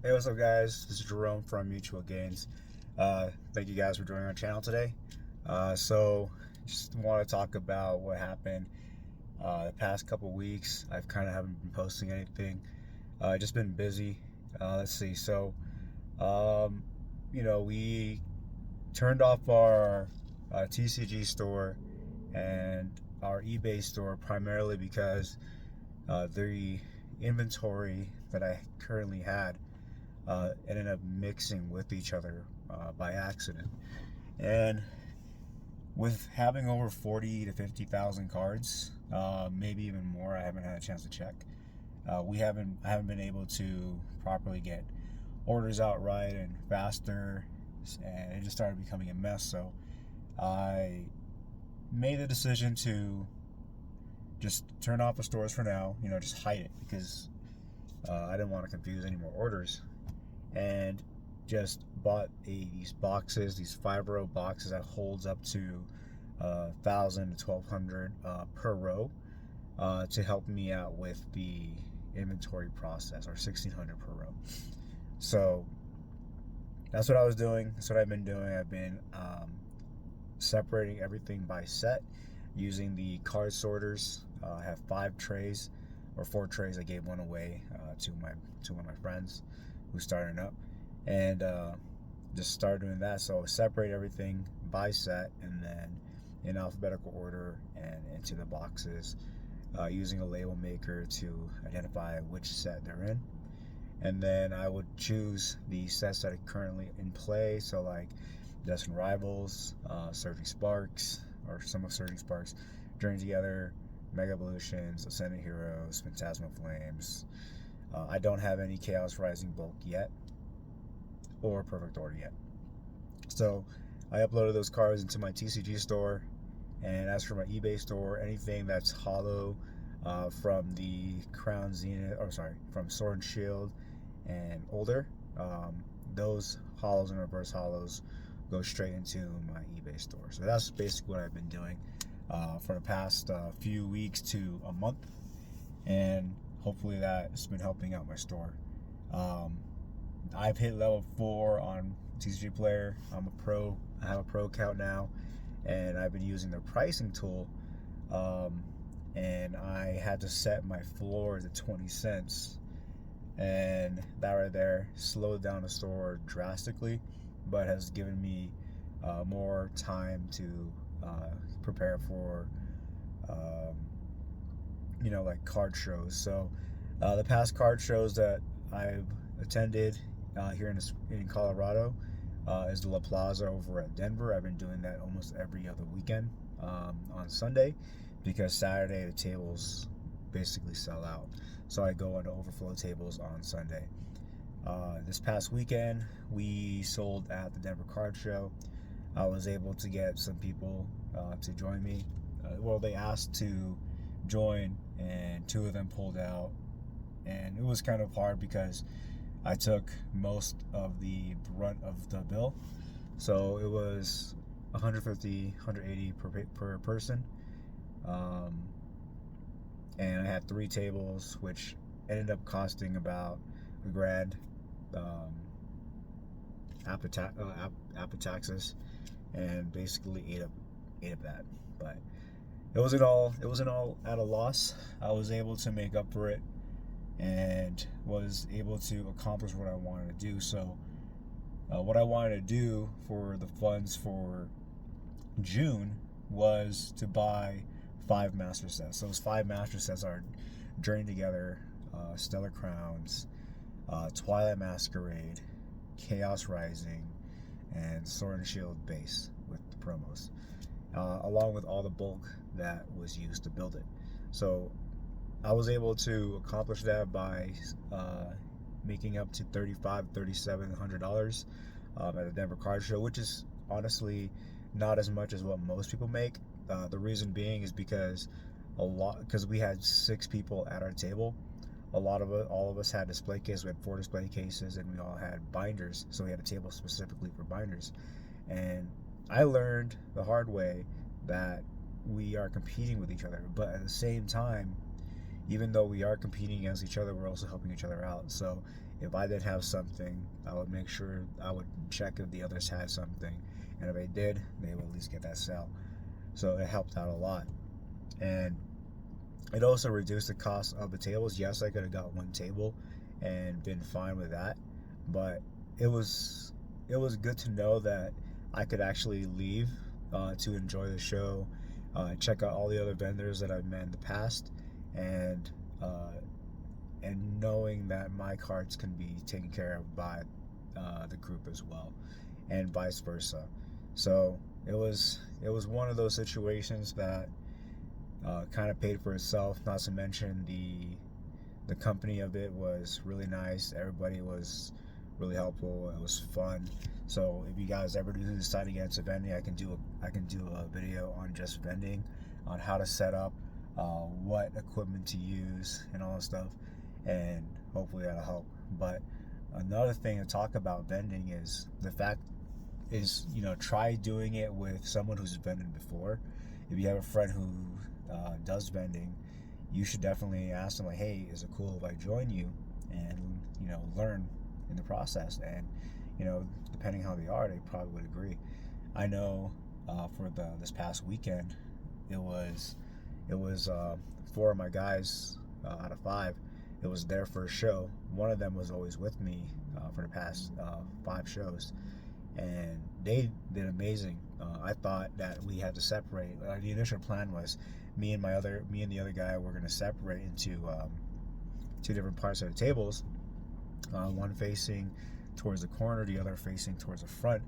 Hey, what's up, guys? This is Jerome from Mewtual Gainz. Thank you guys for joining our channel today. Just want to talk about what happened the past couple weeks. I've kind of haven't been posting anything. Just been busy. Let's see. Um, we turned off our TCG store and our eBay store primarily because the inventory that I currently had ended up mixing with each other by accident. And with having over 40 to 50,000 cards, maybe even more, I haven't had a chance to check. I haven't been able to properly get orders out right and faster, and it just started becoming a mess. So I made the decision to just turn off the stores for now. Just hide it because I didn't want to confuse any more orders, and just bought these boxes, these 5-row boxes that holds up to 1,000 to 1,200 per row to help me out with the inventory process, or 1,600 per row. So that's what I was doing. That's what I've been doing. I've been separating everything by set using the card sorters. I have 5 trays or 4 trays. I gave one away to one of my friends who's starting up, and just started doing that. So I separate everything by set and then in alphabetical order and into the boxes using a label maker to identify which set they're in. And then I would choose the sets that are currently in play, so like Destined Rivals, Surging Sparks, or some of Surging Sparks, Journey Together, Mega Evolutions, Ascendant Heroes, Phantasma Flames. I don't have any Chaos Rising bulk yet, or Perfect Order yet. So I uploaded those cards into my TCG store, and as for my eBay store, anything that's hollow from the Crown Zenith, from Sword and Shield and older, those hollows and reverse hollows go straight into my eBay store. So that's basically what I've been doing for the past few weeks to a month, and hopefully that's been helping out my store. I've hit level 4 on TCG Player. I'm a pro. I have a pro account now, and I've been using their pricing tool, and I had to set my floor to 20 cents, and that right there slowed down the store drastically, but has given me more time to prepare for like card shows. So the past card shows that I've attended here in Colorado is the La Plaza over at Denver. I've been doing that almost every other weekend on Sunday, because Saturday the tables basically sell out. So I go on overflow tables on Sunday. This past weekend we sold at the Denver Card Show. I was able to get some people to join me. They asked to join, and 2 of them pulled out, and it was kind of hard because I took most of the brunt of the bill. So it was $150, $180 per person, and I had 3 tables, which ended up costing about $1,000 after taxes, and basically ate up that. But it wasn't all at a loss. I was able to make up for it, and was able to accomplish what I wanted to do. So what I wanted to do for the funds for June was to buy 5 master sets. Those 5 master sets are Journey Together, Stellar Crowns, Twilight Masquerade, Chaos Rising, and Sword and Shield base with the promos, along with all the bulk that was used to build it. So I was able to accomplish that by making up to $3,700 at the Denver Card Show, which is honestly not as much as what most people make. The reason being is because we had 6 people at our table. All of us had display cases. We had 4 display cases, and we all had binders. So we had a table specifically for binders. And I learned the hard way that we are competing with each other, but at the same time, even though we are competing against each other, we're also helping each other out. So if I didn't have something, I would make sure I would check if the others had something, and if they did, they would at least get that sale. So it helped out a lot, and it also reduced the cost of the tables. Yes, I could have got one table and been fine with that, but it was good to know that I could actually leave to enjoy the show, check out all the other vendors that I've met in the past, and knowing that my cards can be taken care of by the group as well, and vice versa. So it was one of those situations that kind of paid for itself. Not to mention the company of it was really nice. Everybody was really helpful. It was fun. So if you guys ever do decide to get into vending, I can do a video on just vending, on how to set up, what equipment to use, and all that stuff, and hopefully that'll help. But another thing to talk about vending is the fact is, try doing it with someone who's vended before. If you have a friend who does vending, you should definitely ask them, like, hey, is it cool if I join you, and learn in the process. And depending how they are, they probably would agree. I know for this past weekend, it was 4 of my guys out of 5. It was their first show. One of them was always with me for the past 5 shows, and they did amazing. I thought that we had to separate. The initial plan was me and the other guy were going to separate into 2 different parts of the tables, one facing towards the corner, the other facing towards the front,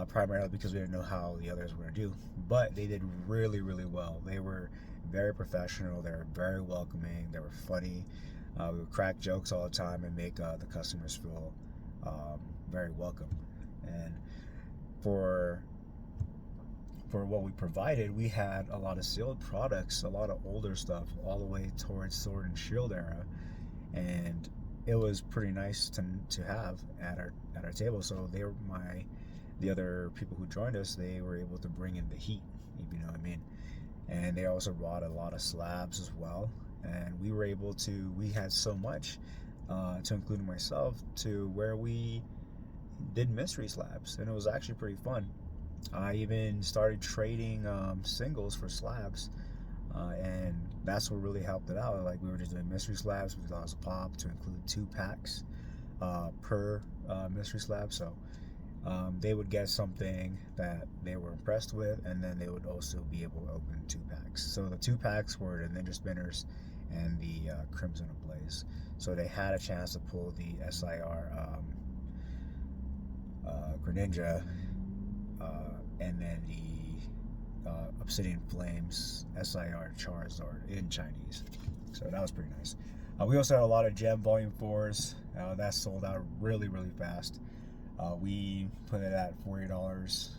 primarily because we didn't know how the others were going to do. But they did really, really well. They were very professional. They were very welcoming. They were funny. We would crack jokes all the time and make the customers feel very welcome. And for what we provided, we had a lot of sealed products, a lot of older stuff, all the way towards Sword and Shield era, and it was pretty nice to have at our table. So the other people who joined us, they were able to bring in the heat, if you know what I mean. And they also brought a lot of slabs as well, and we had so much, to include myself, to where we did mystery slabs, and it was actually pretty fun. I even started trading singles for slabs, and that's what really helped it out. Like, we were just doing mystery slabs with $2 a pop to include 2 packs per mystery slab. So they would get something that they were impressed with, and then they would also be able to open 2 packs. So the 2 packs were the Ninja Spinners and the Crimson Ablaze. So they had a chance to pull the SIR Greninja, and then the Obsidian Flames SIR Charizard in Chinese. So that was pretty nice. We also had a lot of Gem Volume 4s. That sold out really, really fast. We put it at $40,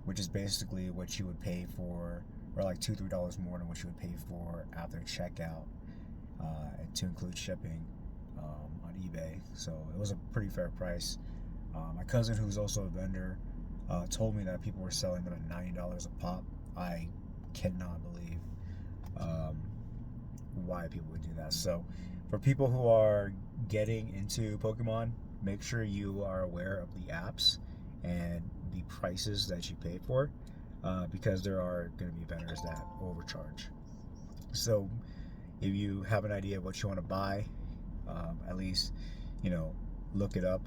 which is basically what you would pay for, or like $2-3 more than what you would pay for after checkout, to include shipping on eBay. So it was a pretty fair price. My cousin, who's also a vendor, told me that people were selling them at $90 a pop. I cannot believe why people would do that. So for people who are getting into Pokemon, make sure you are aware of the apps and the prices that you pay for, because there are going to be vendors that overcharge. So if you have an idea of what you want to buy, at least look it up.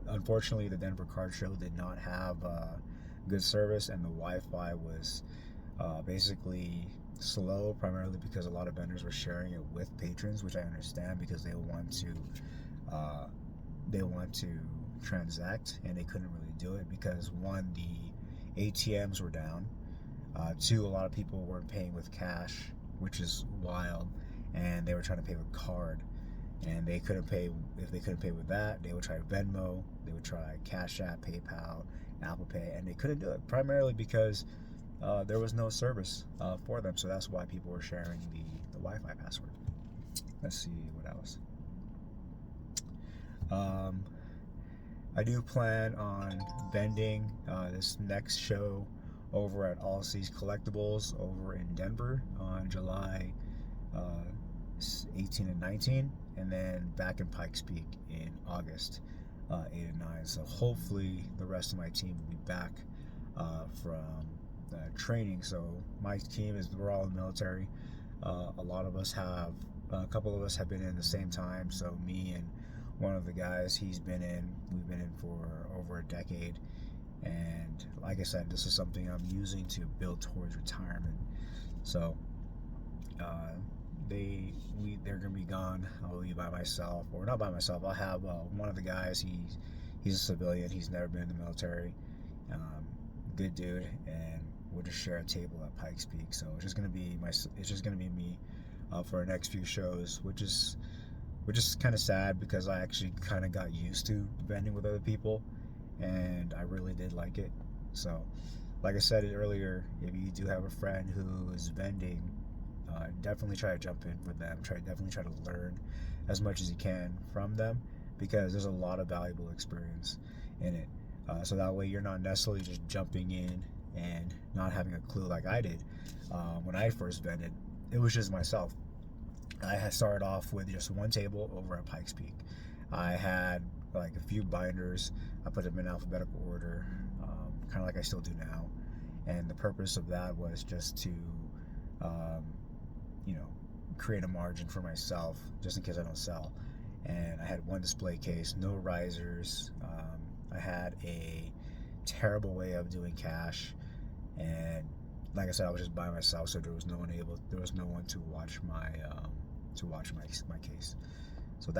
Unfortunately, the Denver Card Show did not have good service, and the Wi-Fi was basically slow, primarily because a lot of vendors were sharing it with patrons, which I understand, because they want to transact, and they couldn't really do it because, 1, the ATMs were down, 2, a lot of people weren't paying with cash, which is wild, and they were trying to pay with card, and they couldn't pay. If they couldn't pay with that, they would try Venmo, they would try Cash App, PayPal, Apple Pay, and they couldn't do it, primarily because there was no service for them. So that's why people were sharing the Wi-Fi password. Let's see what else. I do plan on vending this next show over at All Seas Collectibles over in Denver on July 18 and 19, and then back in Pikes Peak in August, 8 and 9. So hopefully the rest of my team will be back from training. So my team we're all in the military. A lot of us have, a couple of us have been in the same time. So me and one of the guys, we've been in for over a decade. And like I said, this is something I'm using to build towards retirement. So they're gonna be gone. I'll be by myself, or not by myself. I'll have one of the guys. He's a civilian. He's never been in the military. Good dude, and we'll just share a table at Pikes Peak. So it's just gonna be me for our next few shows, which is kind of sad because I actually kind of got used to vending with other people, and I really did like it. So, like I said earlier, if you do have a friend who is vending, definitely try to jump in with them. Definitely try to learn as much as you can from them, because there's a lot of valuable experience in it. So that way you're not necessarily just jumping in and not having a clue like I did. When I first vended, it was just myself. I had started off with just one table over at Pikes Peak. I had like a few binders. I put them in alphabetical order, kind of like I still do now. And the purpose of that was just to, create a margin for myself, just in case I don't sell. And I had one display case, no risers. I had a terrible way of doing cash, and like I said, I was just by myself, so there was no one to watch my case. So that